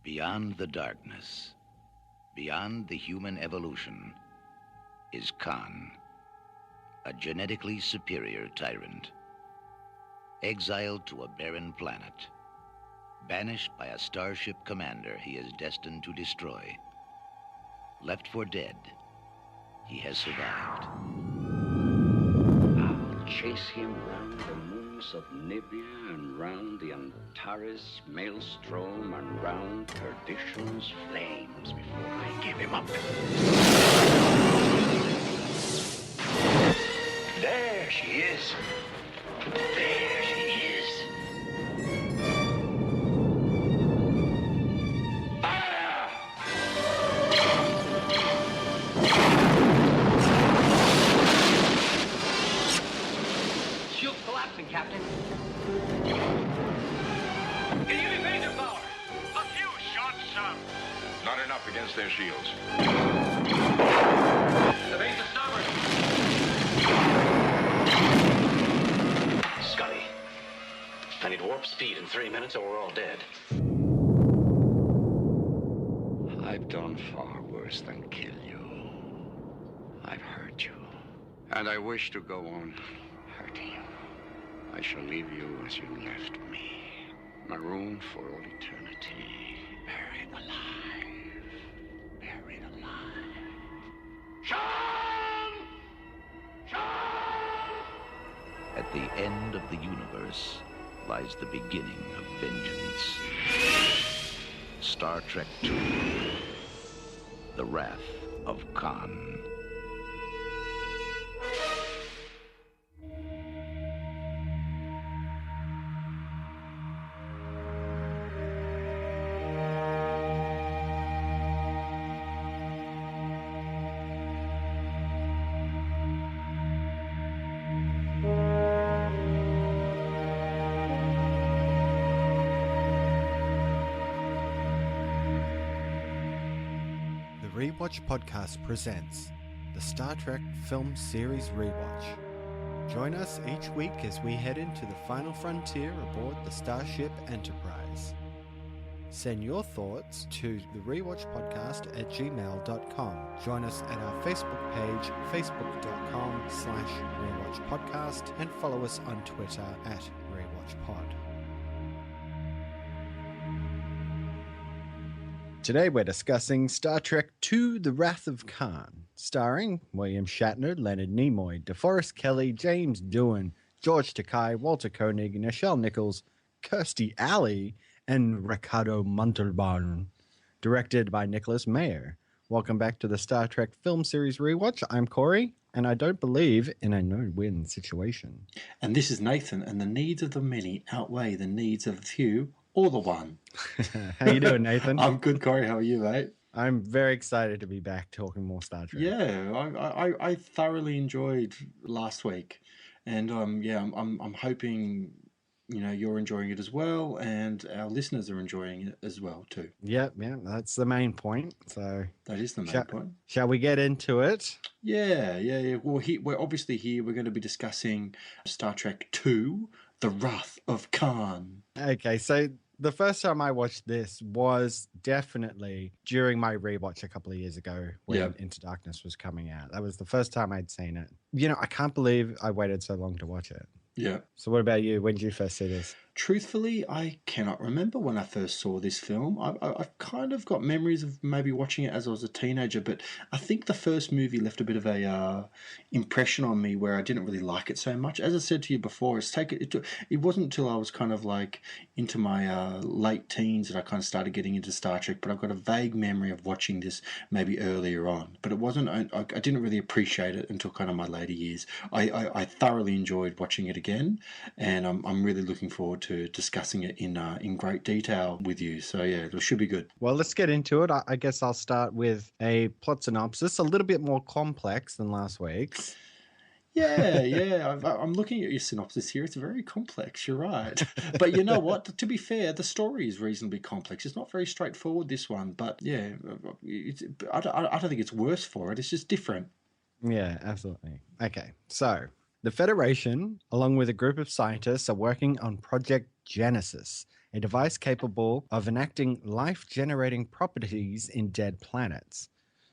Beyond the darkness, beyond the human evolution, is Khan, a genetically superior tyrant. Exiled to a barren planet, banished by a starship commander he is destined to destroy. Left for dead, he has survived. I'll chase him round the moons of Nibia and round the Antares maelstrom and round perdition's flames before I give him up. There she is. There she is. Fire! Shield's collapsing, Captain. Can you give me major power? A few shots, sir. Not enough against their shields. The base is starboard. Scotty, I need warp speed in 3 minutes or we're all dead. I've done far worse than kill you. I've hurt you. And I wish to go on hurting you. I shall leave you as you left me. Marooned for all eternity. Buried alive. Buried alive. Sean! Sean! At the end of the universe lies the beginning of vengeance. Star Trek II, The Wrath of Khan. The Rewatch Podcast presents the Star Trek film series Rewatch. Join us each week as we head into the final frontier aboard the Starship Enterprise. Send your thoughts to the Rewatch Podcast at gmail.com. Join us at our Facebook page, facebook.com/rewatchpodcast, and follow us on Twitter at rewatchpod. Today we're discussing Star Trek II, The Wrath of Khan, starring William Shatner, Leonard Nimoy, DeForest Kelley, James Doohan, George Takei, Walter Koenig, Nichelle Nichols, Kirstie Alley, and Ricardo Montalban. Directed by Nicholas Meyer. Welcome back to the Star Trek film series Rewatch. I'm Cory, and I don't believe in a no-win situation. And this is Nathan, and the needs of the many outweigh the needs of the few or the one. How you doing, Nathan? I'm good, Cory. How are you, mate? I'm very excited to be back talking more Star Trek. Yeah, I thoroughly enjoyed last week, and I'm hoping you're enjoying it as well, and our listeners are enjoying it as well too. Yeah, that's the main point. So that is the main point. Shall we get into it? Yeah. Well, we're obviously here. We're going to be discussing Star Trek II: The Wrath of Khan. Okay, so the first time I watched this was definitely during my rewatch a couple of years ago when Into Darkness was coming out. That was the first time I'd seen it. I can't believe I waited so long to watch it. Yeah. So what about you? When did you first see this? Truthfully, I cannot remember when I first saw this film. I've kind of got memories of maybe watching it as I was a teenager, but I think the first movie left a bit of a impression on me where I didn't really like it so much. As I said to you before, it wasn't until I was kind of like into my late teens that I kind of started getting into Star Trek, but I've got a vague memory of watching this maybe earlier on. But it wasn't. I didn't really appreciate it until kind of my later years. I thoroughly enjoyed watching it again, and I'm really looking forward to discussing it in great detail with you. So yeah, it should be good. Well, let's get into it. I guess I'll start with a plot synopsis, a little bit more complex than last week's. Yeah. I'm looking at your synopsis here. It's very complex. You're right. But you know what? To be fair, the story is reasonably complex. It's not very straightforward, this one. But yeah, I don't think it's worse for it. It's just different. Yeah, absolutely. Okay, so the Federation, along with a group of scientists, are working on Project Genesis, a device capable of enacting life-generating properties in dead planets.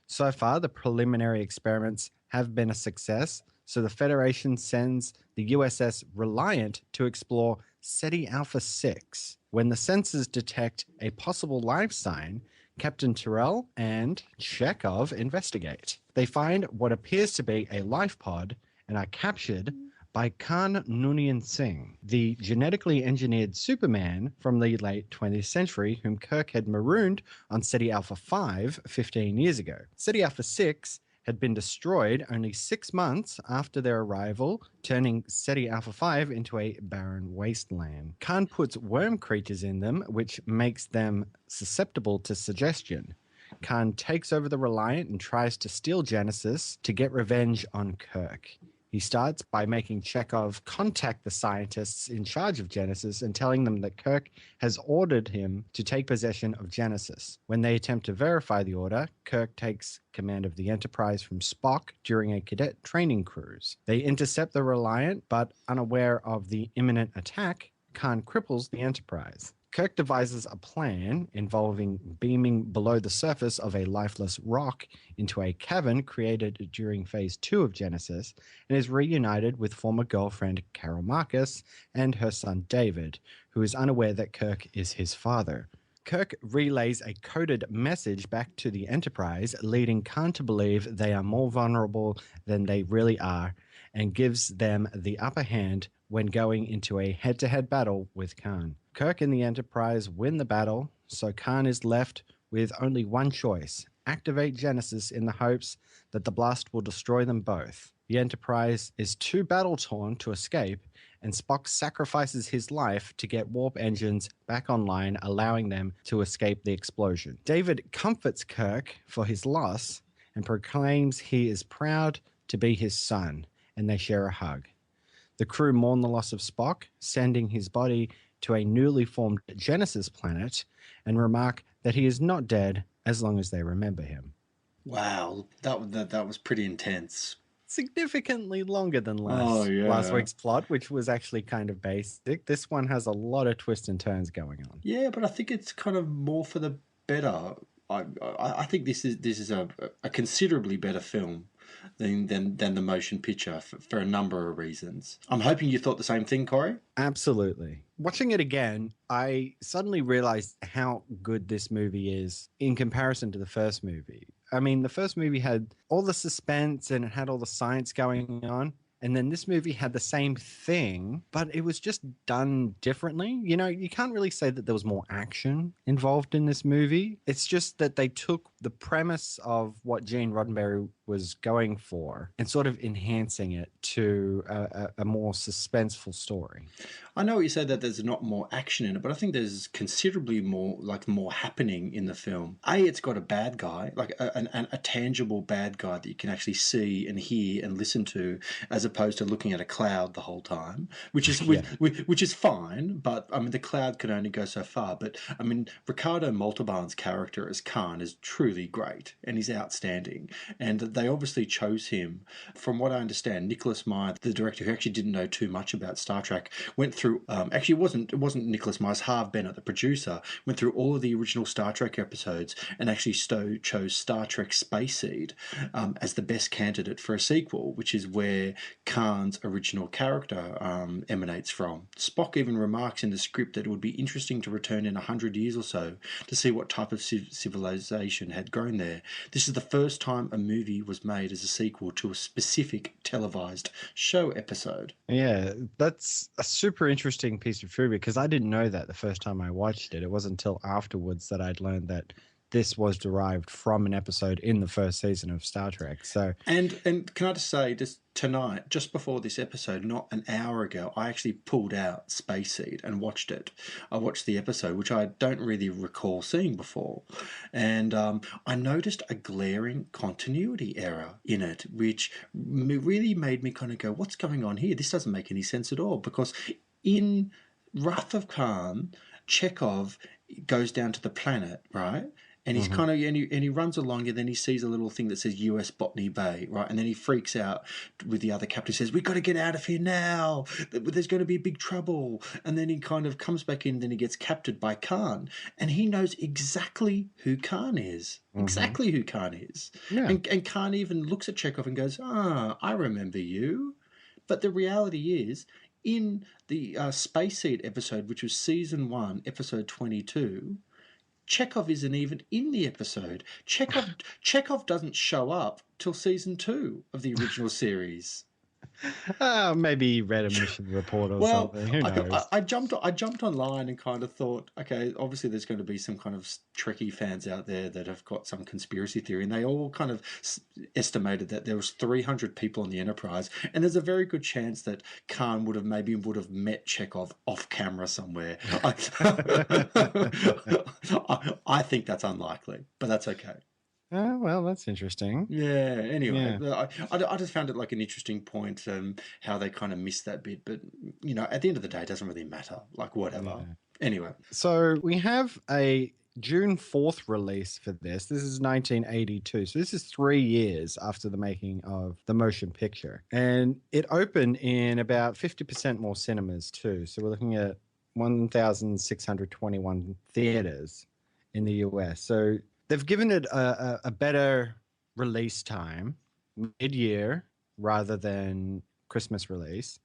So far, the preliminary experiments have been a success, so the Federation sends the USS Reliant to explore SETI Alpha 6. When the sensors detect a possible life sign, Captain Tyrrell and Chekhov investigate. They find what appears to be a life pod and are captured by Khan Noonien Singh, the genetically engineered Superman from the late 20th century whom Kirk had marooned on SETI Alpha 5 15 years ago. SETI Alpha 6 had been destroyed only 6 months after their arrival, turning SETI Alpha 5 into a barren wasteland. Khan puts worm creatures in them, which makes them susceptible to suggestion. Khan takes over the Reliant and tries to steal Genesis to get revenge on Kirk. He starts by making Chekhov contact the scientists in charge of Genesis and telling them that Kirk has ordered him to take possession of Genesis. When they attempt to verify the order, Kirk takes command of the Enterprise from Spock during a cadet training cruise. They intercept the Reliant, but unaware of the imminent attack, Khan cripples the Enterprise. Kirk devises a plan involving beaming below the surface of a lifeless rock into a cavern created during Phase 2 of Genesis and is reunited with former girlfriend Carol Marcus and her son David, who is unaware that Kirk is his father. Kirk relays a coded message back to the Enterprise, leading Khan to believe they are more vulnerable than they really are, and gives them the upper hand when going into a head-to-head battle with Khan. Kirk and the Enterprise win the battle, so Khan is left with only one choice: activate Genesis in the hopes that the blast will destroy them both. The Enterprise is too battle-torn to escape, and Spock sacrifices his life to get warp engines back online, allowing them to escape the explosion. David comforts Kirk for his loss and proclaims he is proud to be his son, and they share a hug. The crew mourn the loss of Spock, sending his body to a newly formed Genesis planet, and remark that he is not dead as long as they remember him. Wow, that was pretty intense. Significantly longer than last week's plot, which was actually kind of basic. This one has a lot of twists and turns going on. Yeah, but I think it's kind of more for the better. I think this is a considerably better film than the motion picture for a number of reasons. I'm hoping you thought the same thing, Cory. Absolutely. Watching it again, I suddenly realized how good this movie is in comparison to the first movie. I mean, the first movie had all the suspense and it had all the science going on. And then this movie had the same thing, but it was just done differently. You know, you can't really say that there was more action involved in this movie. It's just that they took the premise of what Gene Roddenberry was going for and sort of enhancing it to a more suspenseful story. I know you said that there's not more action in it, but I think there's considerably more happening in the film. It's got a bad guy, like a tangible bad guy that you can actually see and hear and listen to, as opposed to looking at a cloud the whole time, which is fine. But I mean, the cloud can only go so far. But I mean, Ricardo Montalban's character as Khan is truly great, and he's outstanding. And they obviously chose him. From what I understand, Nicholas Meyer, the director, who actually didn't know too much about Star Trek, went through. Actually, it wasn't Nicholas Meyer's. Harve Bennett, the producer, went through all of the original Star Trek episodes and actually chose Star Trek Space Seed as the best candidate for a sequel, which is where Khan's original character emanates from. Spock even remarks in the script that it would be interesting to return in 100 years or so to see what type of civilization had grown there. This is the first time a movie was made as a sequel to a specific televised show episode. Yeah, that's a super interesting piece of trivia because I didn't know that the first time I watched it. It wasn't until afterwards that I'd learned that this was derived from an episode in the first season of Star Trek. So, and can I just say, just tonight, just before this episode, not an hour ago, I actually pulled out Space Seed and watched it. I watched the episode, which I don't really recall seeing before, and I noticed a glaring continuity error in it, which really made me kind of go, "What's going on here? This doesn't make any sense at all." Because in Wrath of Khan, Chekhov goes down to the planet, right? And he's kind of, and he runs along, and then he sees a little thing that says US Botany Bay, right? And then he freaks out with the other captain, says, "We've got to get out of here now. There's going to be big trouble." And then he kind of comes back in, then he gets captured by Khan. And he knows exactly who Khan is. Exactly who Khan is. Yeah. And Khan even looks at Chekhov and goes, "Ah, I remember you." But the reality is, in the Space Seed episode, which was season 1, episode 22, Chekhov isn't even in the episode. Chekhov doesn't show up till season 2 of the original series. Maybe he read a mission report or something. Who knows? I jumped online and kind of thought, okay, obviously there's going to be some kind of Trekkie fans out there that have got some conspiracy theory, and they all kind of estimated that there was 300 people on the Enterprise, and there's a very good chance that Khan would have met Chekhov off camera somewhere. I think that's unlikely, but that's okay. Oh, well, that's interesting. Yeah, anyway, yeah. I just found it like an interesting point, how they kind of missed that bit. But, at the end of the day, it doesn't really matter. Like, whatever. Yeah. Anyway. So we have a June 4th release for this. This is 1982. So this is 3 years after the making of the motion picture. And it opened in about 50% more cinemas, too. So we're looking at 1,621 theaters in the US. So they've given it a better release time, mid-year rather than Christmas release.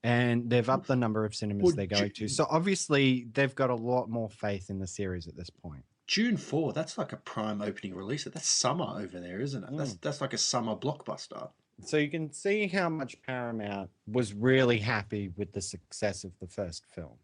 And they've upped the number of cinemas they're going to. So obviously, they've got a lot more faith in the series at this point. June 4, that's like a prime opening release. That's summer over there, isn't it? That's like a summer blockbuster. So you can see how much Paramount was really happy with the success of the first film.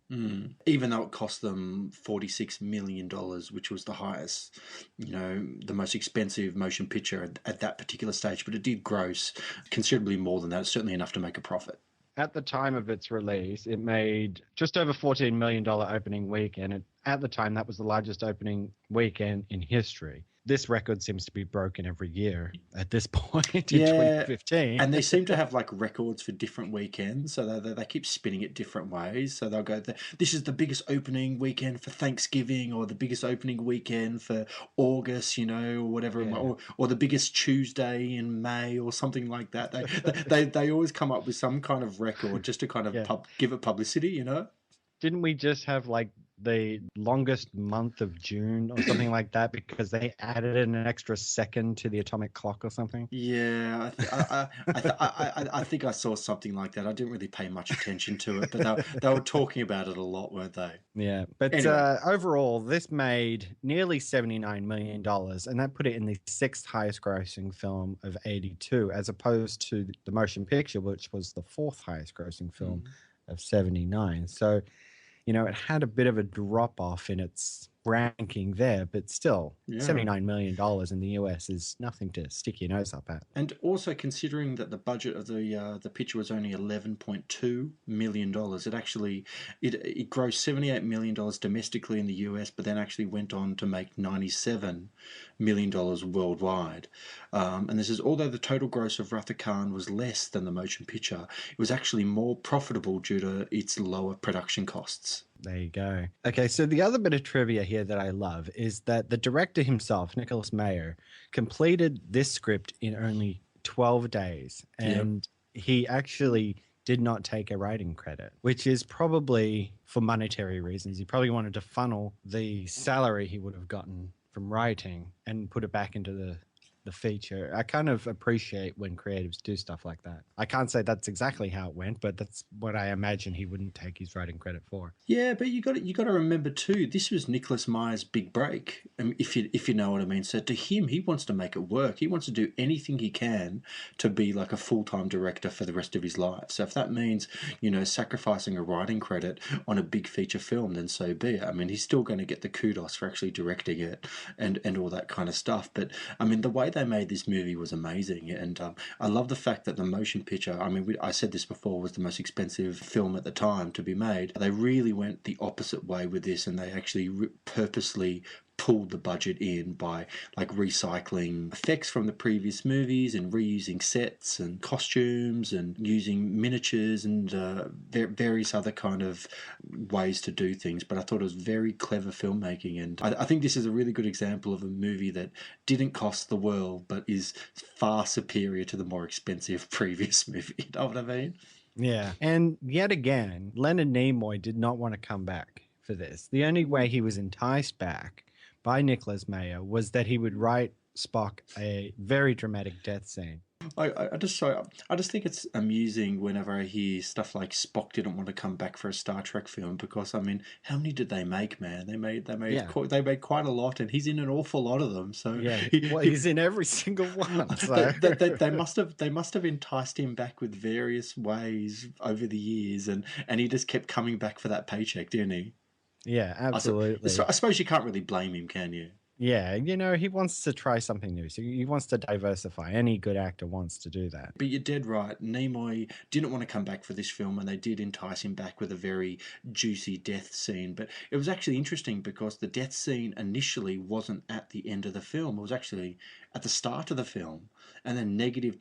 Even though it cost them $46 million, which was the highest, the most expensive motion picture at that particular stage. But it did gross considerably more than that. It's certainly enough to make a profit. At the time of its release, it made just over $14 million opening weekend. And at the time, that was the largest opening weekend in history. This record seems to be broken every year at this point in 2015. And they seem to have like records for different weekends. So they keep spinning it different ways. So they'll go, this is the biggest opening weekend for Thanksgiving, or the biggest opening weekend for August, or whatever, or the biggest Tuesday in May or something like that. They always come up with some kind of record just to kind of give it publicity, Didn't we just have like the longest month of June or something like that because they added an extra second to the atomic clock or something? Yeah, I think I saw something like that. I didn't really pay much attention to it, but they were talking about it a lot, weren't they? Yeah, but anyway. Overall, this made nearly $79 million, and that put it in the 6th highest grossing film of 82, as opposed to the motion picture, which was the 4th highest grossing film of 79. So, it had a bit of a drop off in its ranking there, but still, $79 million in the US is nothing to stick your nose up at. And also considering that the budget of the picture was only $11.2 million, it actually it grossed $78 million domestically in the US, but then actually went on to make $97 million worldwide. And this is, although the total gross of Wrath of Khan was less than the motion picture, it was actually more profitable due to its lower production costs. There you go. Okay, so the other bit of trivia here that I love is that the director himself, Nicholas Meyer, completed this script in only 12 days. And he actually did not take a writing credit, which is probably for monetary reasons. He probably wanted to funnel the salary he would have gotten from writing and put it back into the feature. I kind of appreciate when creatives do stuff like that. I can't say that's exactly how it went, but that's what I imagine he wouldn't take his writing credit for. Yeah, but you got to remember too, this was Nicholas Meyer's big break, if you know what I mean. So to him, he wants to make it work. He wants to do anything he can to be like a full-time director for the rest of his life. So if that means, sacrificing a writing credit on a big feature film, then so be it. I mean, he's still going to get the kudos for actually directing it and all that kind of stuff. But I mean, the way they made this movie was amazing, and I love the fact that the motion picture, I said this before, was the most expensive film at the time to be made. They really went the opposite way with this, and they actually purposely pulled the budget in by like recycling effects from the previous movies and reusing sets and costumes and using miniatures and various other kind of ways to do things. But I thought it was very clever filmmaking, and I think this is a really good example of a movie that didn't cost the world but is far superior to the more expensive previous movie. You know what I mean? Yeah. And yet again, Leonard Nimoy did not want to come back for this. The only way he was enticed back by Nicholas Meyer was that he would write Spock a very dramatic death scene. I just think it's amusing whenever I hear stuff like Spock didn't want to come back for a Star Trek film, because I mean, how many did they make, man? They made quite a lot, and he's in an awful lot of them. So yeah, he's in every single one. So. they must have enticed him back with various ways over the years, and he just kept coming back for that paycheck, didn't he? Yeah, absolutely. I suppose you can't really blame him, can you? Yeah, you know, he wants to try something new. So he wants to diversify. Any good actor wants to do that. But you're dead right. Nimoy didn't want to come back for this film, and they did entice him back with a very juicy death scene. But it was actually interesting because the death scene initially wasn't at the end of the film. It was actually at the start of the film. And then negative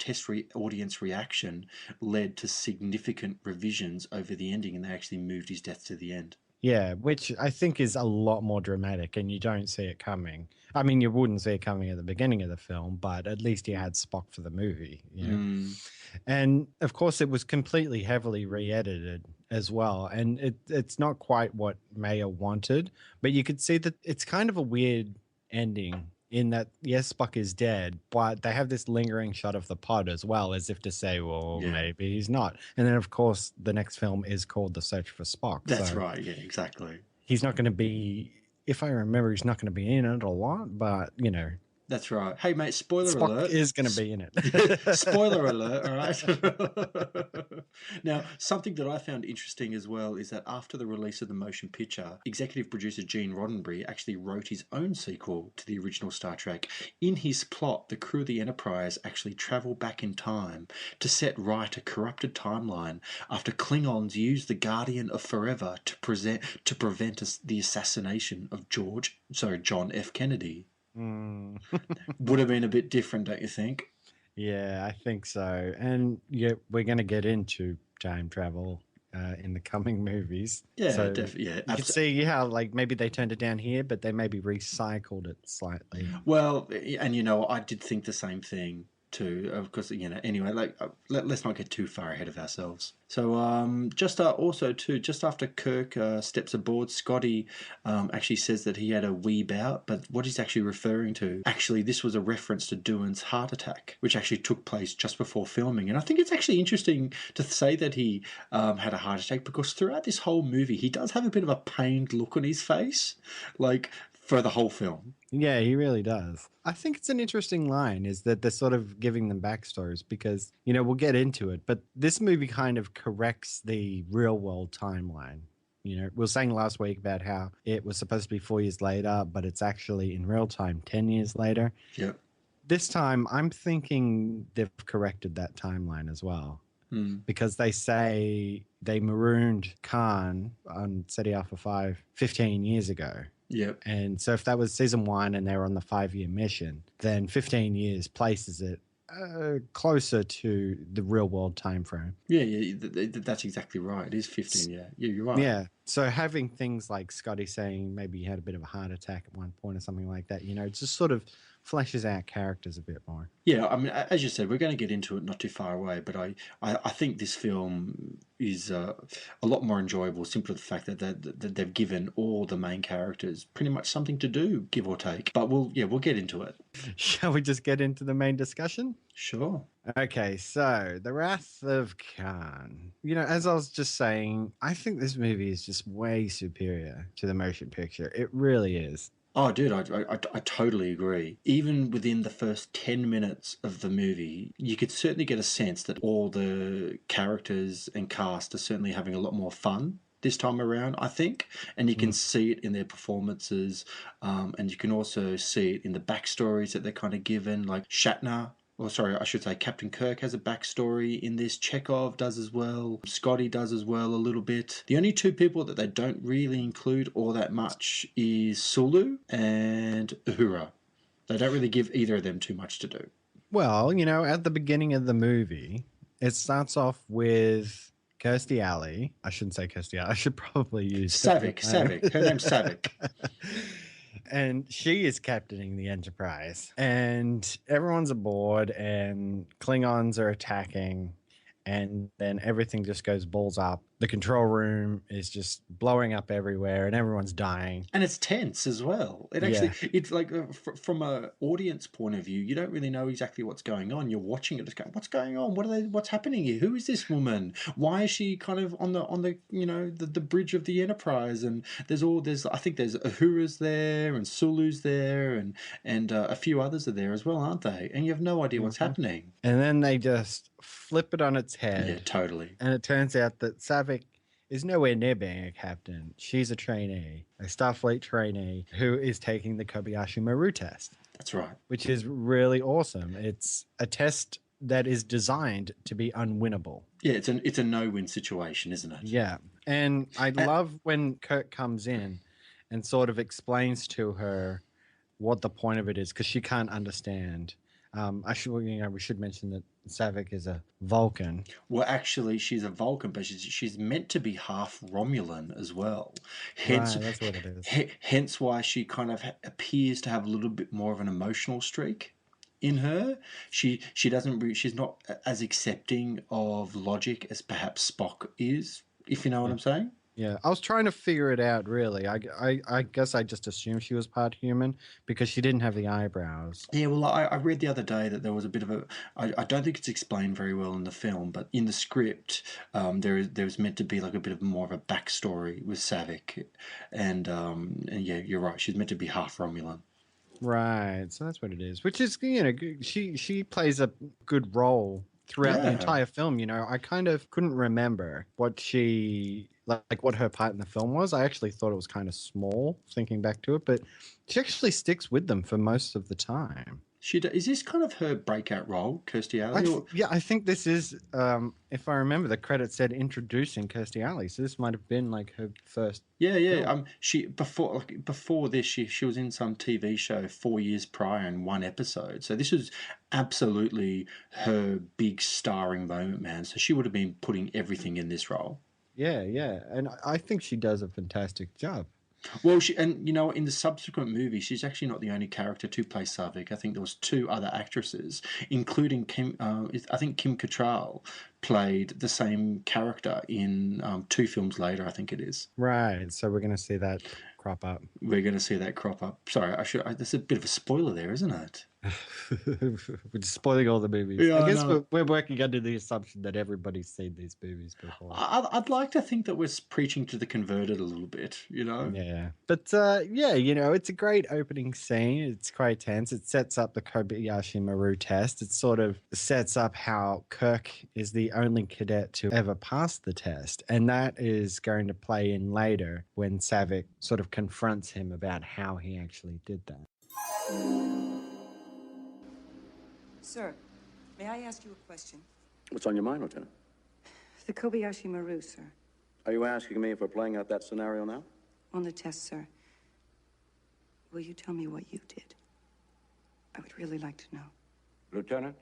audience reaction led to significant revisions over the ending, and they actually moved his death to the end. Yeah, which I think is a lot more dramatic, and you don't see it coming. I mean, you wouldn't see it coming at the beginning of the film, but at least you had Spock for the movie. You know? And of course, it was completely heavily re-edited as well, and it's not quite what Mayer wanted, but you could see that it's kind of a weird ending in that, yes, Spock is dead, but they have this lingering shot of the pod as well, as if to say, well, maybe he's not. And then, of course, the next film is called The Search for Spock. That's right, yeah, exactly. He's not going to be, if I remember, he's not going to be in it a lot, but, you know. That's right. Hey, mate, spoiler Spock alert. is going to be in it. Spoiler alert, all right? Now, something that I found interesting as well is that after the release of the motion picture, executive producer Gene Roddenberry actually wrote his own sequel to the original Star Trek. In his plot, the crew of the Enterprise actually travel back in time to set right a corrupted timeline after Klingons used the Guardian of Forever to prevent the assassination of John F. Kennedy. Would have been a bit different, don't you think? Yeah, I think so. And yeah, we're going to get into time travel in the coming movies. Yeah, so definitely. Yeah, you can see how like maybe they turned it down here, but they maybe recycled it slightly. Well, and you know, I did think the same thing too. Of course, you know. Anyway, like let's not get too far ahead of ourselves. So, just after Kirk steps aboard, Scotty actually says that he had a wee bout, but what he's actually referring to, actually, this was a reference to Doohan's heart attack, which actually took place just before filming. And I think it's actually interesting to say that he had a heart attack, because throughout this whole movie, he does have a bit of a pained look on his face, like for the whole film. Yeah, he really does. I think it's an interesting line, is that they're sort of giving them backstories because, you know, we'll get into it, but this movie kind of corrects the real world timeline. You know, we were saying last week about how it was supposed to be 4 years later, but it's actually in real time 10 years later. Yep. This time, I'm thinking they've corrected that timeline as well. Because they say they marooned Khan on SETI Alpha 5 15 years ago. Yep. And so if that was season 1 and they were on the 5-year mission, then 15 years places it closer to the real world time frame. Yeah, that's exactly right. It is 15, yeah. Yeah, you're right. Yeah. So having things like Scotty saying maybe he had a bit of a heart attack at one point or something like that, you know, it just sort of fleshes out characters a bit more. Yeah, I mean, as you said, we're going to get into it not too far away, but I think this film is a lot more enjoyable simply the fact that they've given all the main characters pretty much something to do, give or take. But we'll get into it. Shall we just get into the main discussion? Sure. Okay, so The Wrath of Khan. You know, as I was just saying, I think this movie is just way superior to the motion picture. It really is. Oh, dude, I totally agree. Even within the first 10 minutes of the movie, you could certainly get a sense that all the characters and cast are certainly having a lot more fun this time around, I think. And you can see it in their performances, and you can also see it in the backstories that they're kind of given. Like Shatner or sorry, I should say Captain Kirk has a backstory in this. Chekhov does as well. Scotty does as well a little bit. The only two people that they don't really include all that much is Sulu and Uhura. They don't really give either of them too much to do. Well, you know, at the beginning of the movie, it starts off with Kirstie Alley. I shouldn't say Kirstie Alley. I should probably use Savick. Her name's Savick. And she is captaining the Enterprise. And everyone's aboard and Klingons are attacking. And then everything just goes balls up. The control room is just blowing up everywhere and everyone's dying. And it's tense as well. It's like from a audience point of view, you don't really know exactly what's going on. You're watching it, just going, what's going on? What's happening here? Who is this woman? Why is she kind of on the the bridge of the Enterprise? And I think there's Uhura's there and Sulu's there and a few others are there as well, aren't they? And you have no idea what's happening. And then they just flip it on its head. Yeah, totally. And it turns out that Savick is nowhere near being a captain. She's a trainee, a Starfleet trainee who is taking the Kobayashi Maru test. That's right. Which is really awesome. It's a test that is designed to be unwinnable. Yeah, it's a no-win situation, isn't it? Yeah. And I love when Kirk comes in and sort of explains to her what the point of it is, because she can't understand. We should mention that Savick is a Vulcan. Well, actually, she's a Vulcan, but she's meant to be half Romulan as well. Hence, right, that's what it is. Hence why she kind of appears to have a little bit more of an emotional streak in her. She's not as accepting of logic as perhaps Spock is, if you know what I'm saying. Yeah, I was trying to figure it out, really. I guess I just assumed she was part human because she didn't have the eyebrows. Yeah, well, I read the other day that there was a bit of a... I don't think it's explained very well in the film, but in the script, there's meant to be like a bit of more of a backstory with Savick. And yeah, you're right, she's meant to be half Romulan. Right, so that's what it is. Which is, she plays a good role throughout the entire film. I kind of couldn't remember what what her part in the film was. I actually thought it was kind of small, thinking back to it, but she actually sticks with them for most of the time. Is this kind of her breakout role, Kirstie Alley? I think this is, if I remember, the credit said introducing Kirstie Alley, so this might have been like her first. Yeah. Film. She before this, she was in some TV show 4 years prior in one episode. So this was absolutely her big starring moment, man. So she would have been putting everything in this role. Yeah, and I think she does a fantastic job. Well, in the subsequent movie, she's actually not the only character to play Savick. I think there was two other actresses, including Kim. I think Kim Cattrall played the same character in 2 films later. I think it is. Right. So we're going to see that crop up. We're going to see that crop up. Sorry, there's a bit of a spoiler there, isn't it? We're just spoiling all the movies. Yeah, I guess we're working under the assumption that everybody's seen these movies before. I'd like to think that we're preaching to the converted a little bit, Yeah. But, it's a great opening scene. It's quite tense. It sets up the Kobayashi Maru test. It sort of sets up how Kirk is the only cadet to ever pass the test. And that is going to play in later when Savick sort of confronts him about how he actually did that. Sir, may I ask you a question? What's on your mind, Lieutenant? The Kobayashi Maru, sir. Are you asking me if we're playing out that scenario now? On the test, sir. Will you tell me what you did? I would really like to know. Lieutenant,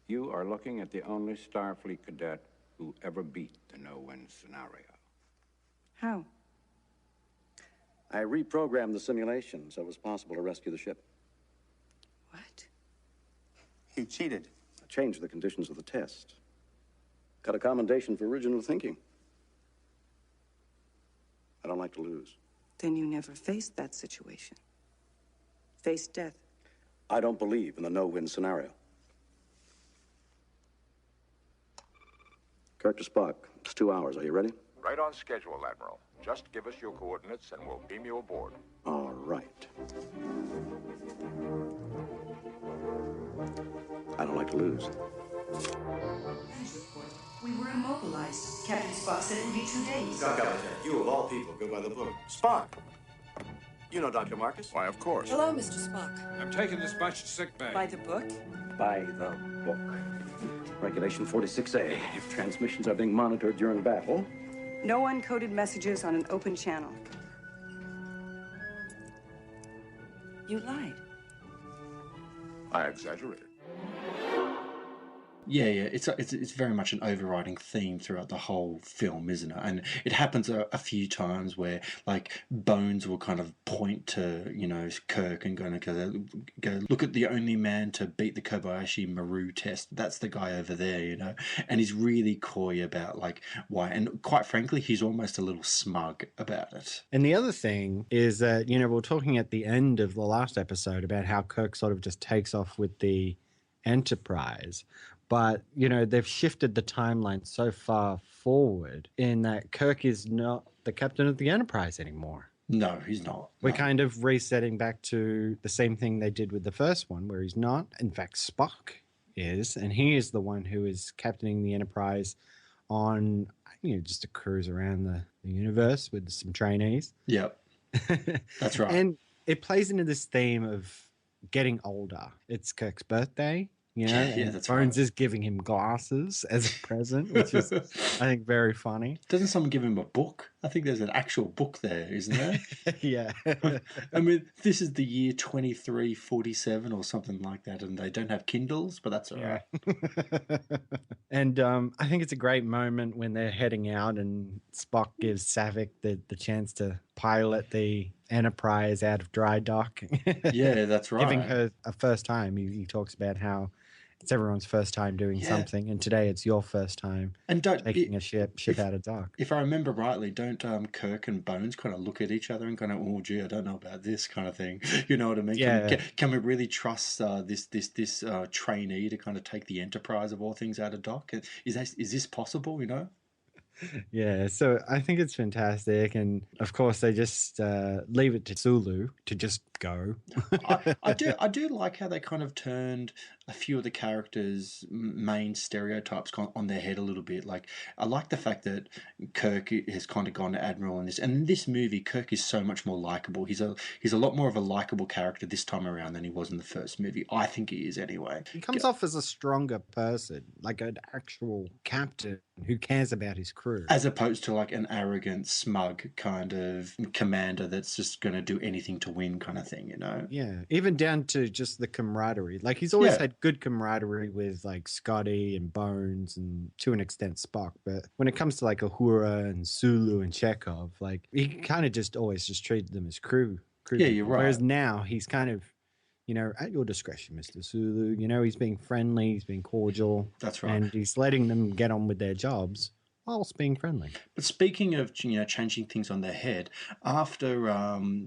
you are looking at the only Starfleet cadet who ever beat the no-win scenario. How? I reprogrammed the simulation so it was possible to rescue the ship. What? You cheated. I changed the conditions of the test. Got a commendation for original thinking. I don't like to lose. Then you never faced that situation. Faced death. I don't believe in the no-win scenario. Kirk to Spock. It's 2 hours. Are you ready? Right on schedule, Admiral. Just give us your coordinates and we'll beam you aboard. All right. I don't like to lose. We were immobilized. Captain Spock said it would be 2 days. Captain, you of all people go by the book. Spock! You know Dr. Marcus? Why, of course. Hello, Mr. Spock. I'm taking this bunch to sick bay. By the book? by the book. Regulation 46A. If transmissions are being monitored during battle... No uncoded messages on an open channel. You lied. I exaggerated. Yeah, it's very much an overriding theme throughout the whole film, isn't it? And it happens a few times where, like, Bones will kind of point to, you know, Kirk and go, look at the only man to beat the Kobayashi Maru test. That's the guy over there, you know? And he's really coy about, like, why. And quite frankly, he's almost a little smug about it. And the other thing is that, you know, we were talking at the end of the last episode about how Kirk sort of just takes off with the Enterprise. But, you know, they've shifted the timeline so far forward in that Kirk is not the captain of the Enterprise anymore. No, he's not. We're kind of resetting back to the same thing they did with the first one, where he's not. In fact, Spock is, and he is the one who is captaining the Enterprise on, you know, just a cruise around the universe with some trainees. Yep. That's right. And it plays into this theme of getting older. It's Kirk's birthday. You know, yeah, that's Bones right. is giving him glasses as a present, which is, I think, very funny. Doesn't someone give him a book? I think there's an actual book there, isn't there? Yeah. I mean, this is the year 2347 or something like that, and they don't have Kindles, but that's all right. And I think it's a great moment when they're heading out and Spock gives Savick the chance to pilot the Enterprise out of dry dock. Yeah, that's right. Giving her a first time. He talks about how it's everyone's first time doing something, and today it's your first time taking a ship out of dock. If I remember rightly, don't Kirk and Bones kind of look at each other and kind of, oh, gee, I don't know about this kind of thing. You know what I mean? Yeah. Can we really trust this trainee to kind of take the Enterprise of all things out of dock? Is this possible, you know? Yeah, so I think it's fantastic, and of course they just leave it to Sulu to just go. I do like how they kind of turned a few of the characters' main stereotypes on their head a little bit. Like, I like the fact that Kirk has kind of gone to Admiral in this, and in this movie, Kirk is so much more likable. He's a lot more of a likable character this time around than he was in the first movie. I think he is anyway. He comes off as a stronger person, like an actual captain who cares about his crew, as opposed to like an arrogant, smug kind of commander that's just going to do anything to win kind of thing, you know? Yeah, even down to just the camaraderie. Like, he's always had good camaraderie with like Scotty and Bones and to an extent Spock, but when it comes to like Uhura and Sulu and Chekhov, like, he kind of just always just treated them as crew. Yeah, you're right. Whereas now he's kind of, you know, at your discretion, Mr. Sulu. You know, he's being friendly, he's being cordial. That's right. And he's letting them get on with their jobs whilst being friendly. But speaking of, you know, changing things on their head, after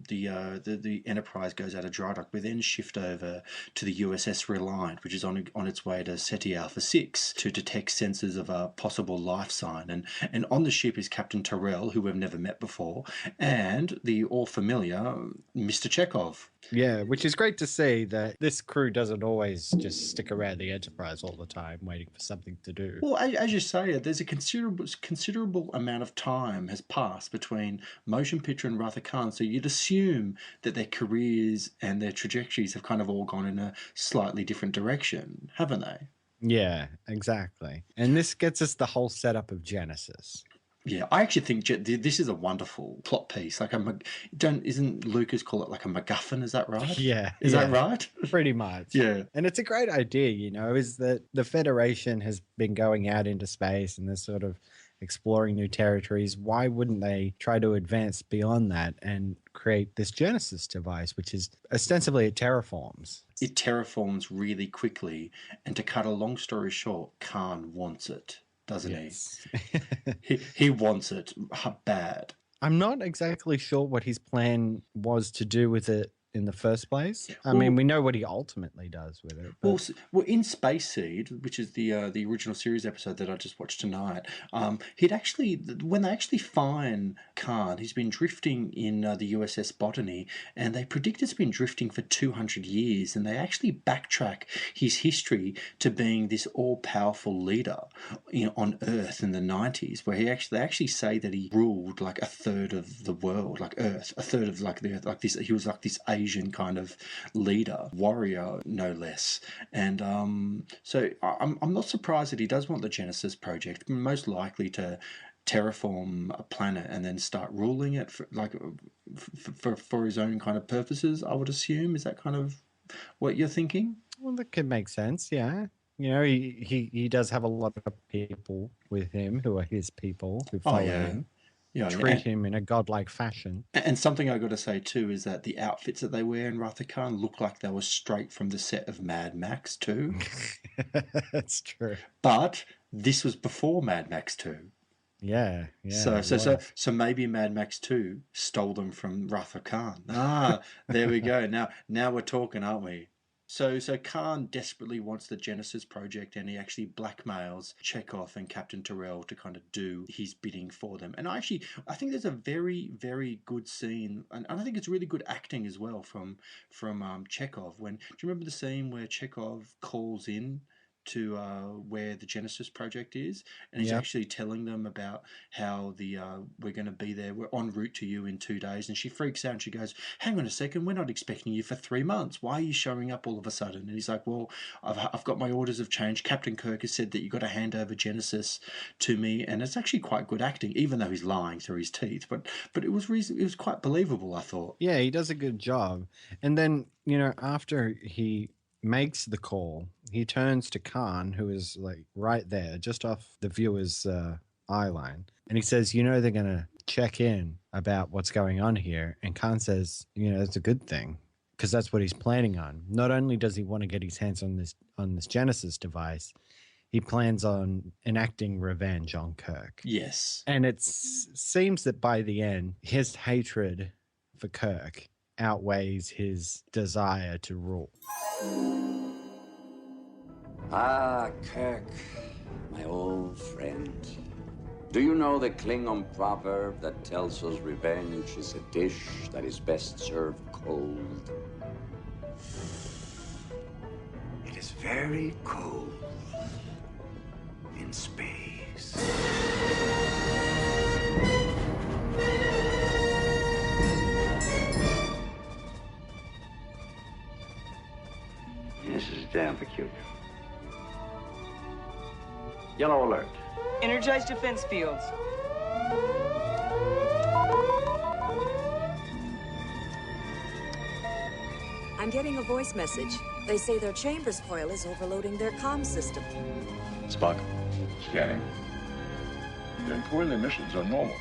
the Enterprise goes out of dry dock, we then shift over to the USS Reliant, which is on its way to SETI Alpha 6 to detect sensors of a possible life sign. And on the ship is Captain Terrell, who we've never met before, and the all-familiar Mr. Chekhov. Yeah, which is great to see that this crew doesn't always just stick around the Enterprise all the time waiting for something to do. Well, as you say, there's a considerable amount of time has passed between Motion Picture and Wrath of Khan, so you'd assume that their careers and their trajectories have kind of all gone in a slightly different direction, haven't they? Yeah, exactly. And this gets us the whole setup of Genesis. Yeah, I actually think this is a wonderful plot piece. Like, isn't Lucas call it like a MacGuffin? Is that right? Yeah. Is that right? Pretty much. Yeah. And it's a great idea, you know, is that the Federation has been going out into space and they're sort of exploring new territories. Why wouldn't they try to advance beyond that and create this Genesis device, which is ostensibly it terraforms? It terraforms really quickly. And to cut a long story short, Khan wants it. Doesn't he? He wants it bad. I'm not exactly sure what his plan was to do with it in the first place. I mean, we know what he ultimately does with it. But... Well, in Space Seed, which is the original series episode that I just watched tonight, when they actually find Khan, he's been drifting in the USS Botany, and they predict it's been drifting for 200 years, and they actually backtrack his history to being this all-powerful leader on Earth in the 90s, where they actually say that he ruled like a third of the world, like Earth, a third of like the Earth, like this. He was like this Asian Asian kind of leader, warrior, no less. And so I'm not surprised that he does want the Genesis Project, most likely to terraform a planet and then start ruling it for his own kind of purposes, I would assume. Is that kind of what you're thinking? Well, that could make sense, yeah. You know, he does have a lot of people with him who are his people, who follow him. Yeah, treat him in a godlike fashion. And something I got to say too is that the outfits that they wear in Wrath of Khan look like they were straight from the set of Mad Max 2. That's true. But this was before Mad Max 2. Yeah. So maybe Mad Max 2 stole them from Wrath of Khan. There we go. Now we're talking, aren't we? So Khan desperately wants the Genesis Project, and he actually blackmails Chekhov and Captain Terrell to kind of do his bidding for them. And I think there's a very, very good scene, and I think it's really good acting as well from Chekhov. Do you remember the scene where Chekhov calls in to where the Genesis Project is, and he's actually telling them about how we're going to be there, we're en route to you in 2 days, and she freaks out and she goes, hang on a second, we're not expecting you for 3 months, why are you showing up all of a sudden? And he's like, well, I've got my orders have changed, Captain Kirk has said that you've got to hand over Genesis to me, and it's actually quite good acting, even though he's lying through his teeth, but it was quite believable, I thought. Yeah, he does a good job. And then, you know, after he makes the call, he turns to Khan, who is like right there, just off the viewer's eye line, and he says, you know, they're going to check in about what's going on here. And Khan says, you know, it's a good thing, because that's what he's planning on. Not only does he want to get his hands on this Genesis device, he plans on enacting revenge on Kirk. Yes. And it seems that by the end, his hatred for Kirk outweighs his desire to rule. Ah, Kirk, my old friend. Do you know the Klingon proverb that tells us revenge is a dish that is best served cold? It is very cold in space. This is damn peculiar. Yellow alert. Energize defense fields. I'm getting a voice message. They say their chambers coil is overloading their comm system. Spock. Scanning. Their coil emissions are normal.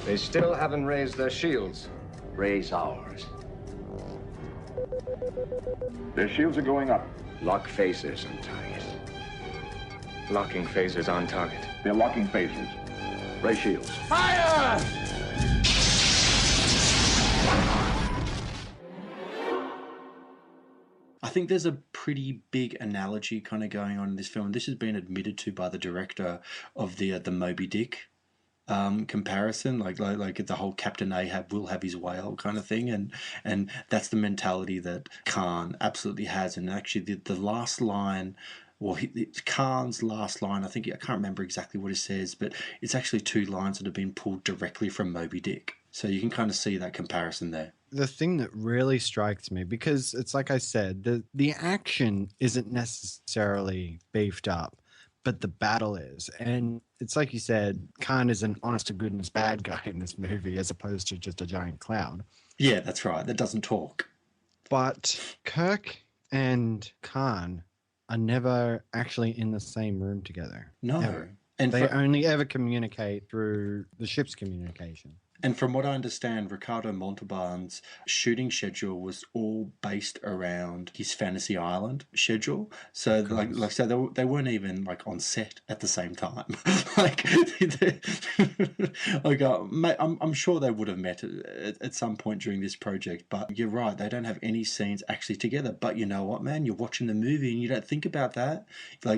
They still haven't raised their shields. Raise ours. Their shields are going up. Lock phasers on target. Locking phasers on target. They're locking phasers. Raise shields. Fire! I think there's a pretty big analogy kind of going on in this film. This has been admitted to by the director of the Moby Dick comparison, like the whole Captain Ahab will have his whale kind of thing, and that's the mentality that Khan absolutely has. And actually, the last line, well, Khan's last line, I can't remember exactly what it says, but it's actually 2 lines that have been pulled directly from Moby Dick. So you can kind of see that comparison there. The thing that really strikes me, because it's like I said, the action isn't necessarily beefed up, but the battle is. And it's like you said, Khan is an honest-to-goodness bad guy in this movie as opposed to just a giant clown. Yeah, that's right. That doesn't talk. But Kirk and Khan are never actually in the same room together. No. Ever. And they only ever communicate through the ship's communication. And from what I understand, Ricardo Montalban's shooting schedule was all based around his Fantasy Island schedule. So, so they weren't even on set at the same time. I'm sure they would have met at some point during this project. But you're right, they don't have any scenes actually together. But you know what, man? You're watching the movie and you don't think about that. I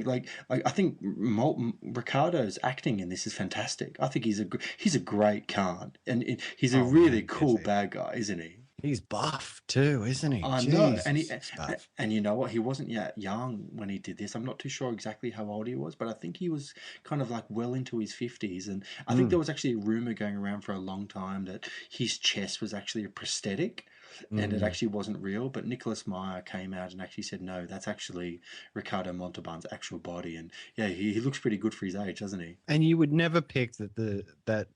think Ricardo's acting in this is fantastic. I think he's a great Khan. And he's a really cool bad guy, isn't he? He's buff too, isn't he? I know, and Jesus, and you know what? He wasn't yet young when he did this. I'm not too sure exactly how old he was, but I think he was kind of like well into his 50s. And I think there was actually a rumor going around for a long time that his chest was actually a prosthetic, and it actually wasn't real. But Nicholas Meyer came out and actually said, no, that's actually Ricardo Montalban's actual body. And yeah, he looks pretty good for his age, doesn't he? And you would never pick that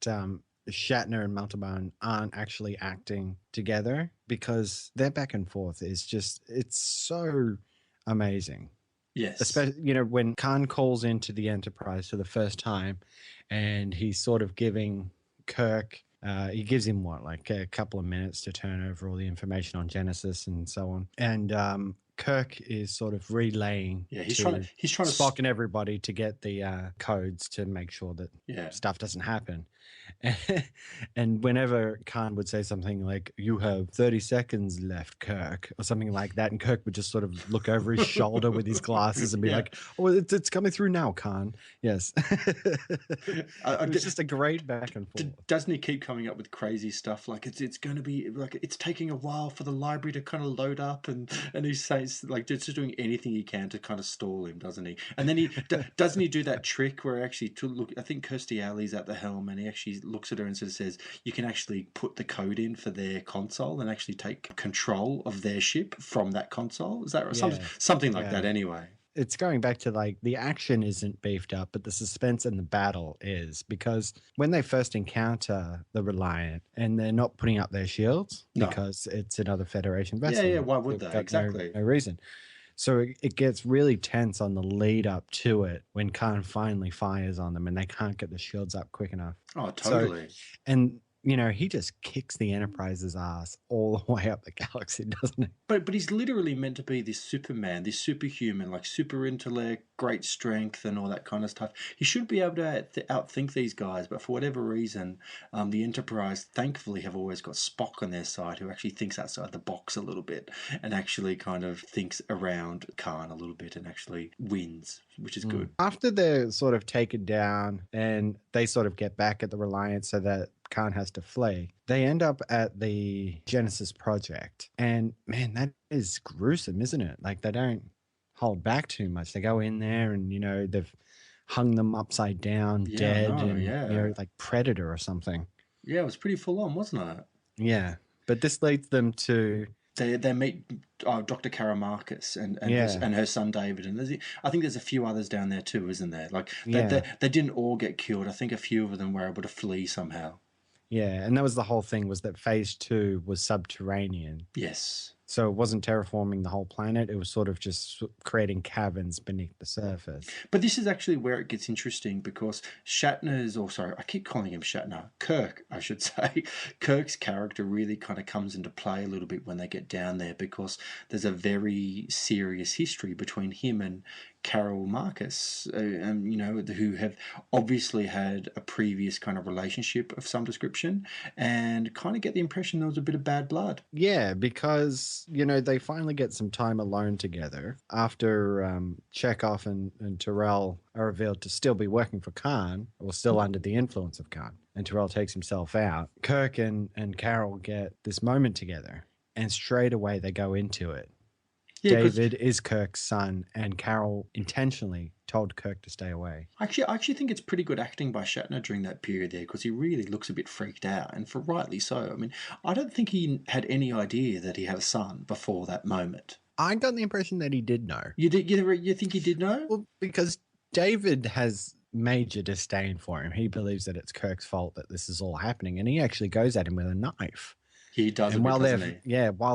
Shatner and Montalban aren't actually acting together, because their back and forth is just, it's so amazing. Yes. Especially, when Khan calls into the Enterprise for the first time and he's sort of giving Kirk, he gives him like a couple of minutes to turn over all the information on Genesis and so on. And Kirk is sort of relaying. Yeah, he's trying to Spock and everybody to get the codes to make sure that stuff doesn't happen. And whenever Khan would say something like, "You have 30 seconds left, Kirk," or something like that, and Kirk would just sort of look over his shoulder with his glasses and be like, "Oh, it's coming through now, Khan." Yes. It's just a great back and forth. Doesn't he keep coming up with crazy stuff like it's going to be like it's taking a while for the library to kind of load up, and he says like just doing anything he can to kind of stall him, doesn't he? And then he doesn't he do that trick where actually I think Kirstie Alley's at the helm and he actually looks at her and sort of says, you can actually put the code in for their console and actually take control of their ship from that console. Is that right? Something like that anyway. It's going back to like the action isn't beefed up, but the suspense and the battle is, because when they first encounter the Reliant and they're not putting up their shields because it's another Federation vessel. Yeah, why would they? Exactly. No reason. So it gets really tense on the lead up to it when Khan finally fires on them and they can't get the shields up quick enough. Oh, totally. And he just kicks the Enterprise's ass all the way up the galaxy, doesn't he? But he's literally meant to be this Superman, this superhuman, like super intellect, great strength, and all that kind of stuff. He should be able to outthink these guys, but for whatever reason, the Enterprise thankfully have always got Spock on their side, who actually thinks outside the box a little bit and actually kind of thinks around Khan a little bit and actually wins, which is good. After they're sort of taken down and they sort of get back at the Reliance so that Khan has to flee, they end up at the Genesis project. And man, that is gruesome, isn't it? Like, they don't hold back too much. They go in there and, they've hung them upside down, dead, like Predator or something. Yeah, it was pretty full on, wasn't it? Yeah. But this leads them to... They meet Dr. Karamarcus and her son David, and I think there's a few others down there too, isn't there? Like they didn't all get killed. I think a few of them were able to flee somehow. Yeah, and that was the whole thing, was that phase 2 was subterranean. Yes. So it wasn't terraforming the whole planet. It was sort of just creating caverns beneath the surface. But this is actually where it gets interesting, because I keep calling him Shatner. Kirk, I should say. Kirk's character really kind of comes into play a little bit when they get down there, because there's a very serious history between him and Carol Marcus, who have obviously had a previous kind of relationship of some description, and kind of get the impression there was a bit of bad blood. Yeah, because, they finally get some time alone together after Chekhov and Tyrell are revealed to still be working for Khan, or still under the influence of Khan, and Tyrell takes himself out. Kirk and Carol get this moment together, and straight away they go into it. Yeah, David is Kirk's son, and Carol intentionally told Kirk to stay away. I actually think it's pretty good acting by Shatner during that period there, because he really looks a bit freaked out, and for rightly so. I mean, I don't think he had any idea that he had a son before that moment. I got the impression that he did know. You think he did know? Well, because David has major disdain for him. He believes that it's Kirk's fault that this is all happening, and he actually goes at him with a knife. He does, and while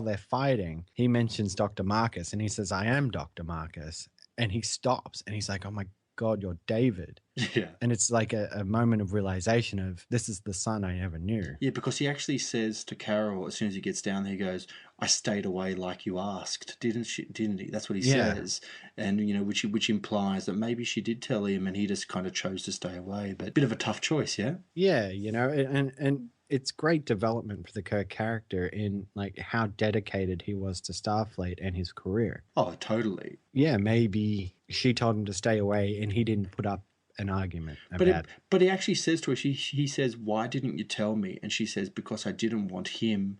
they're fighting, he mentions Dr. Marcus, and he says, "I am Dr. Marcus," and he stops, and he's like, "Oh my God, you're David." Yeah, and it's like a moment of realization of, this is the son I never knew. Yeah, because he actually says to Carol as soon as he gets down there, he goes, "I stayed away like you asked, didn't he?" That's what he says, and which implies that maybe she did tell him, and he just kind of chose to stay away. But bit of a tough choice, yeah. Yeah, and it's great development for the Kirk character in like how dedicated he was to Starfleet and his career. Oh, totally. Yeah, maybe she told him to stay away and he didn't put up an argument about it. But he actually says to her, he says, "Why didn't you tell me?" And she says, "Because I didn't want him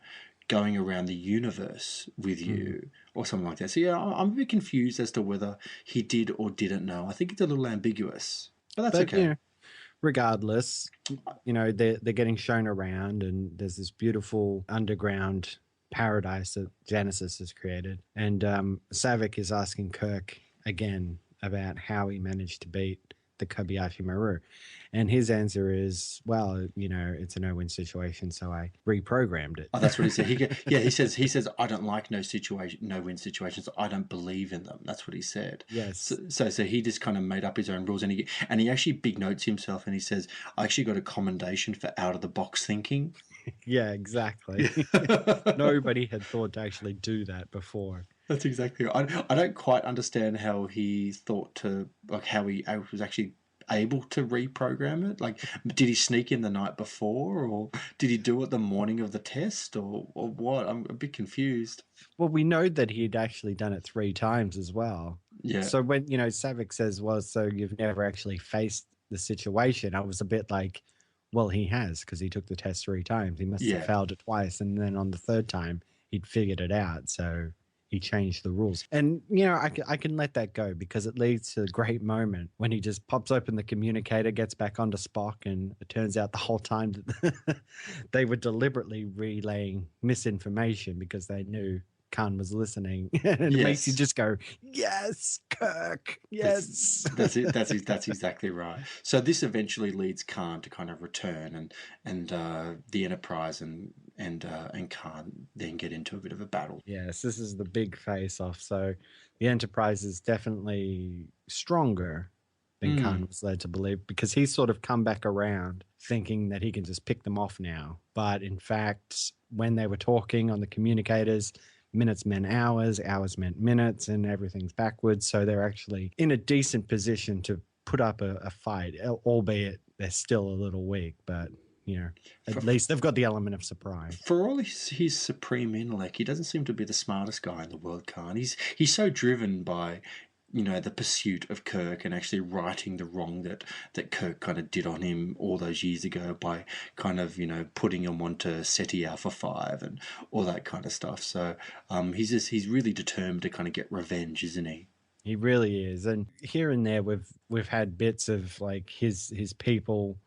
going around the universe with you or something like that. So, yeah, I'm a bit confused as to whether he did or didn't know. I think it's a little ambiguous, but that's okay. You know, regardless, you know, they're getting shown around, and there's this beautiful underground paradise that Genesis has created. And Savick is asking Kirk again about how he managed to beat the Kobayashi Maru. And his answer is, well, you know, it's a no-win situation, so I reprogrammed it. Oh, that's what he said. He says, I don't like no-win situations. I don't believe in them. That's what he said. Yes. So he just kind of made up his own rules, and he actually big notes himself, and he says, I actually got a commendation for out-of-the-box thinking. Yeah, exactly. Nobody had thought to actually do that before. That's exactly right. I don't quite understand how he thought to, like, how he was actually able to reprogram it. Like, did he sneak in the night before, or did he do it the morning of the test, or what? I'm a bit confused. Well, we know that he'd actually done it 3 times as well. Yeah. So when, you know, Savick says, well, so you've never actually faced the situation, I was a bit like, well, he has, because he took the test 3 times. He must have failed it twice, and then on the 3rd time, he'd figured it out. So he changed the rules. And, you know, I can let that go, because it leads to a great moment when he just pops open the communicator, gets back onto Spock, and it turns out the whole time that they were deliberately relaying misinformation because they knew Khan was listening. And it makes you just go, yes, Kirk, yes. That's it. That's exactly right. So this eventually leads Khan to kind of return, and the Enterprise and Khan then get into a bit of a battle. Yes, this is the big face-off. So the Enterprise is definitely stronger than Khan was led to believe, because he's sort of come back around thinking that he can just pick them off now. But in fact, when they were talking on the communicators, minutes meant hours, hours meant minutes, and everything's backwards. So they're actually in a decent position to put up a fight, albeit they're still a little weak, but you know, at least they've got the element of surprise. For all his supreme intellect, he doesn't seem to be the smartest guy in the world, Khan. He's so driven by, you know, the pursuit of Kirk and actually righting the wrong that Kirk kind of did on him all those years ago by kind of, you know, putting him onto SETI Alpha 5 and all that kind of stuff. So he's really determined to kind of get revenge, isn't he? He really is. And here and there we've had bits of like his people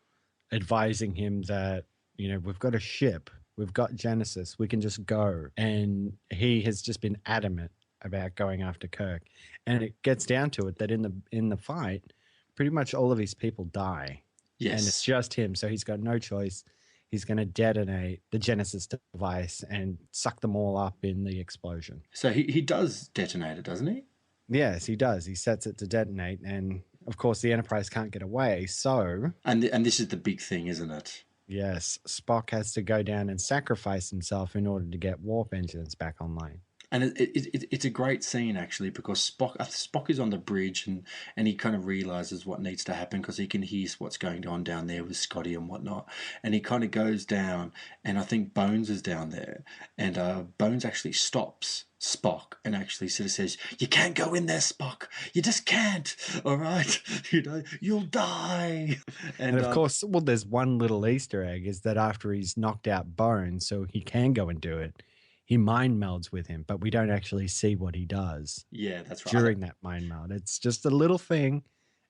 advising him that, you know, we've got a ship, we've got Genesis, we can just go. And he has just been adamant about going after Kirk. And it gets down to it that in the fight, pretty much all of his people die. Yes. And it's just him. So he's got no choice. He's going to detonate the Genesis device and suck them all up in the explosion. So he does detonate it, doesn't he? Yes, he does. He sets it to detonate, and of course the Enterprise can't get away. So, and this is the big thing, isn't it? Yes, Spock has to go down and sacrifice himself in order to get warp engines back online. And it's a great scene, actually, because Spock is on the bridge and he kind of realizes what needs to happen because he can hear what's going on down there with Scotty and whatnot. And he kind of goes down, and I think Bones is down there. And Bones actually stops Spock and actually sort of says, you can't go in there, Spock. You just can't. All right. You know, you'll die. And of course, well, there's one little Easter egg is that after he's knocked out Bones, so he can go and do it, he mind melds with him, but we don't actually see what he does. Yeah, that's right. During that mind meld. It's just a little thing,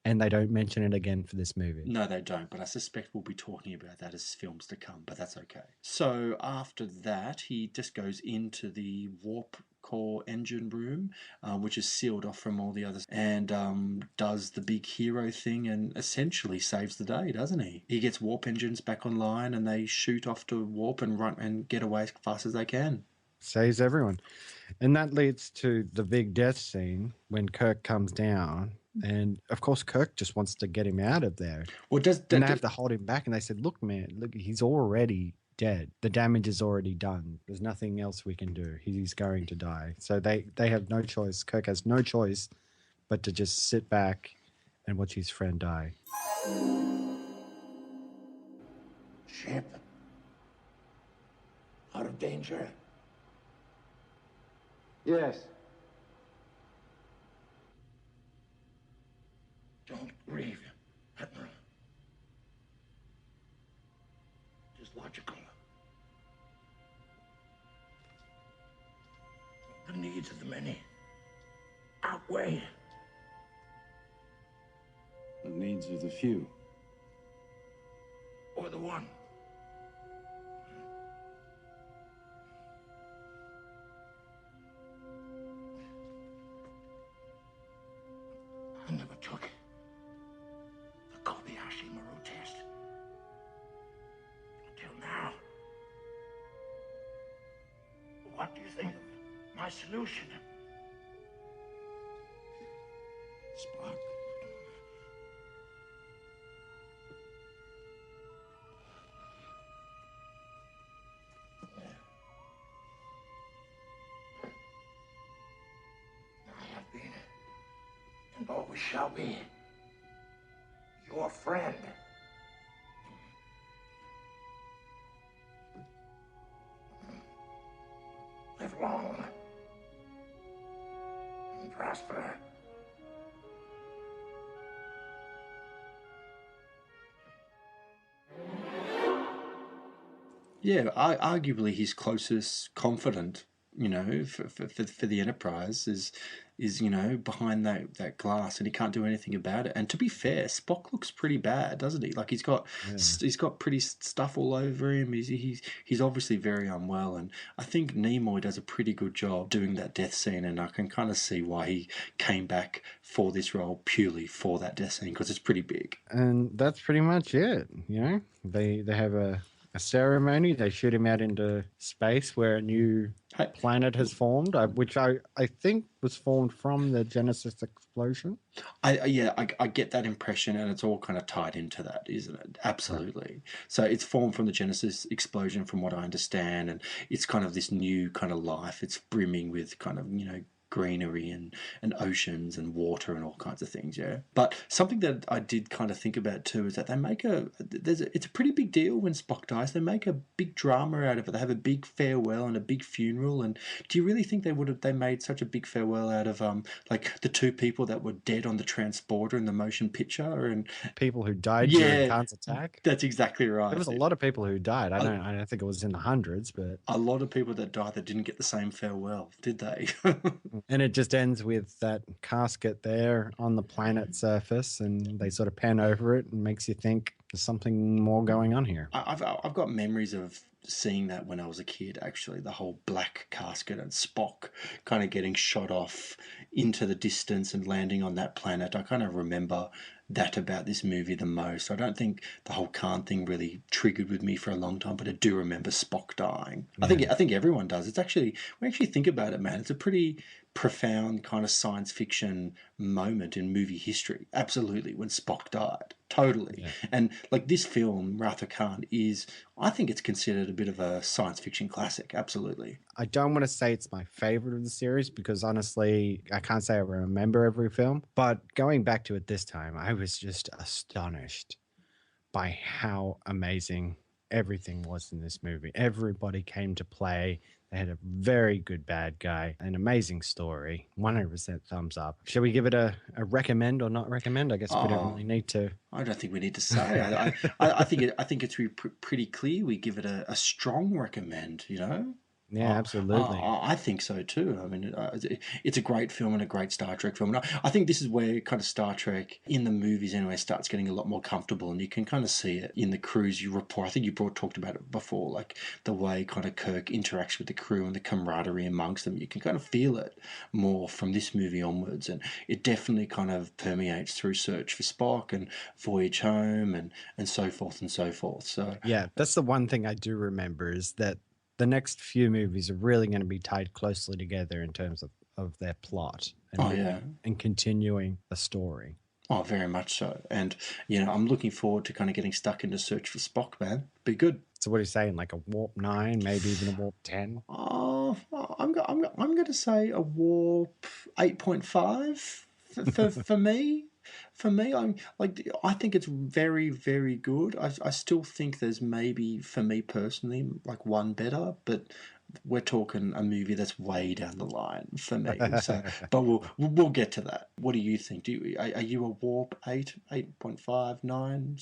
and they don't mention it again for this movie. No, they don't, but I suspect we'll be talking about that as films to come, but that's okay. So after that, he just goes into the warp core engine room, which is sealed off from all the others, and does the big hero thing and essentially saves the day, doesn't he? He gets warp engines back online, and they shoot off to warp and run and get away as fast as they can. Saves everyone. And that leads to the big death scene when Kirk comes down. And of course, Kirk just wants to get him out of there. Well, and they have to hold him back. And they said, look, man, look, he's already dead. The damage is already done. There's nothing else we can do. He's going to die. So they have no choice. Kirk has no choice but to just sit back and watch his friend die. Ship out of danger. Yes. Don't grieve, Admiral. Just logical. needs of the many outweigh The needs of the few. or the one. I never took the Kobayashi Maru test until now. What do you think of my solution? Spock. I have been and always shall be your friend. Live long and prosper. Yeah, arguably his closest confidant, for the Enterprise is behind that glass, and he can't do anything about it. And to be fair, Spock looks pretty bad, doesn't he? Like he's got pretty stuff all over him. He's obviously very unwell, and I think Nimoy does a pretty good job doing that death scene, and I can kind of see why he came back for this role purely for that death scene, because it's pretty big. And that's pretty much it. They have a ceremony. They shoot him out into space where a new planet has formed, which I think was formed from the Genesis explosion. I get that impression, and it's all kind of tied into that, isn't it? Absolutely. Right. So it's formed from the Genesis explosion, from what I understand, and it's kind of this new kind of life. It's brimming with kind of, greenery and oceans and water and all kinds of things, yeah. But something that I did kind of think about too is that they make it's a pretty big deal when Spock dies. They make a big drama out of it. They have a big farewell and a big funeral. And do you really think they made such a big farewell out of like the two people that were dead on the transporter in the motion picture and people who died during Khan's attack? That's exactly right. There was a lot of people who died. I don't think it was in the hundreds, but a lot of people that died that didn't get the same farewell, did they? And it just ends with that casket there on the planet's surface, and they sort of pan over it and makes you think there's something more going on here. I've got memories of seeing that when I was a kid, actually, the whole black casket and Spock kind of getting shot off into the distance and landing on that planet. I kind of remember that about this movie the most. I don't think the whole Khan thing really triggered with me for a long time, but I do remember Spock dying. Yeah. I think everyone does. It's actually, when you actually think about it, man, it's a pretty profound kind of science fiction moment in movie history. Absolutely, when Spock died. Totally. Yeah. And like this film, Wrath of Khan, I think it's considered a bit of a science fiction classic. Absolutely. I don't want to say it's my favorite of the series because honestly, I can't say I remember every film. But going back to it this time, I was just astonished by how amazing everything was in this movie. Everybody came to play. They had a very good bad guy, an amazing story, 100% thumbs up. Shall we give it a recommend or not recommend? I guess we don't really need to. I don't think we need to say. I think it's pretty clear. We give it a strong recommend, Yeah, absolutely. I think so too. I mean, it's a great film and a great Star Trek film. And I think this is where kind of Star Trek, in the movies anyway, starts getting a lot more comfortable. And you can kind of see it in the crews you report. I think you talked about it before, like the way kind of Kirk interacts with the crew and the camaraderie amongst them. You can kind of feel it more from this movie onwards. And it definitely kind of permeates through Search for Spock and Voyage Home and so forth and so forth. So yeah, that's the one thing I do remember is that the next few movies are really going to be tied closely together in terms of their plot and continuing the story. Oh, very much so. And, I'm looking forward to kind of getting stuck into Search for Spock, man. Be good. So what are you saying, like a Warp 9, maybe even a Warp 10? Oh, I'm going to say a Warp 8.5 for me. For me, I think it's very, very good. I still think there's maybe, for me personally, like one better, but we're talking a movie that's way down the line for me. So, but we'll get to that. What do you think? Are you a Warp 8, 8.5, 9?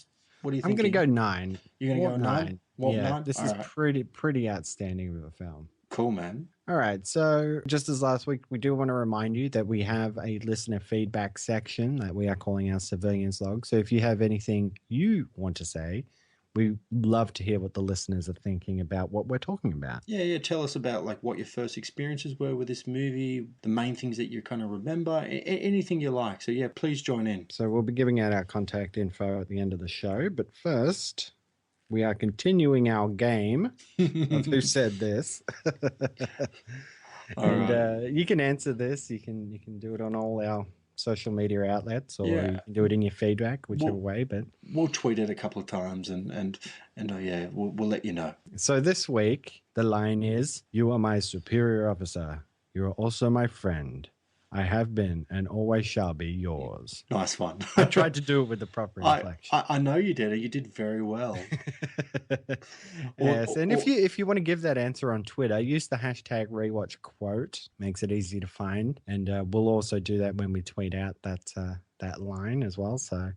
What do you I'm think? going to go 9. You're going to go 9? What, yeah, 9? this All is right. pretty outstanding of a film. Cool, man. All right, so just as last week, we do want to remind you that we have a listener feedback section that we are calling our Civilians Log. So if you have anything you want to say, we love to hear what the listeners are thinking about what we're talking about. Yeah. Tell us about like what your first experiences were with this movie, the main things that you kind of remember, anything you like. So yeah, please join in. So we'll be giving out our contact info at the end of the show. But first, we are continuing our game of Who Said This. You can answer this. You can do it on all our social media outlets, or you can do it in your feedback, whichever way. But we'll tweet it a couple of times, and we'll let you know. So this week the line is, "You are my superior officer. You are also my friend. I have been and always shall be yours." Nice one. I tried to do it with the proper inflection. I know you did it. You did very well. Yes, and if you want to give that answer on Twitter, use the hashtag Rewatch Quote. Makes it easy to find, and we'll also do that when we tweet out that line as well. So,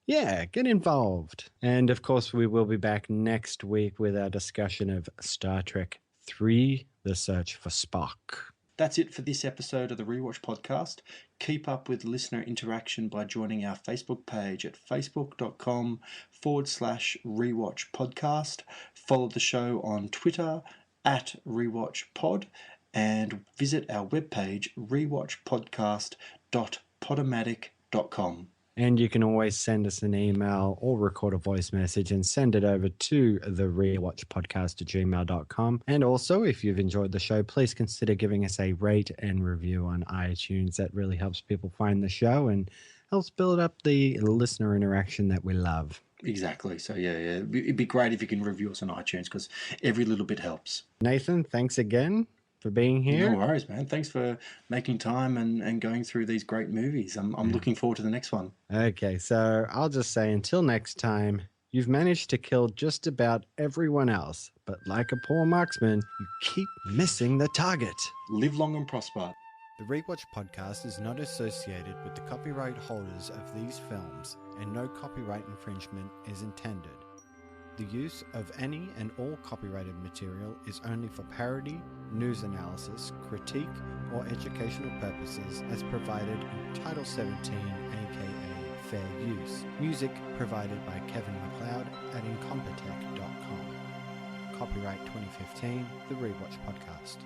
yeah, get involved. And of course, we will be back next week with our discussion of Star Trek 3: The Search for Spock. That's it for this episode of the Rewatch Podcast. Keep up with listener interaction by joining our Facebook page at facebook.com/Rewatch Podcast. Follow the show on Twitter at Rewatch Pod, and visit our webpage rewatchpodcast.podomatic.com. And you can always send us an email or record a voice message and send it over to the rewatchpodcast@gmail.com. And also, if you've enjoyed the show, please consider giving us a rate and review on iTunes. That really helps people find the show and helps build up the listener interaction that we love. Exactly. So, yeah. It'd be great if you can review us on iTunes, because every little bit helps. Nathan, thanks again for being here. No worries, man. Thanks for making time and going through these great movies. I'm looking forward to the next one. Okay, so I'll just say until next time, you've managed to kill just about everyone else, but like a poor marksman, you keep missing the target. Live long and prosper. The Rewatch Podcast is not associated with the copyright holders of these films, and no copyright infringement is intended. The use of any and all copyrighted material is only for parody, news analysis, critique, or educational purposes as provided in Title 17, aka Fair Use. Music provided by Kevin MacLeod at incompetech.com. Copyright 2015, The Rewatch Podcast.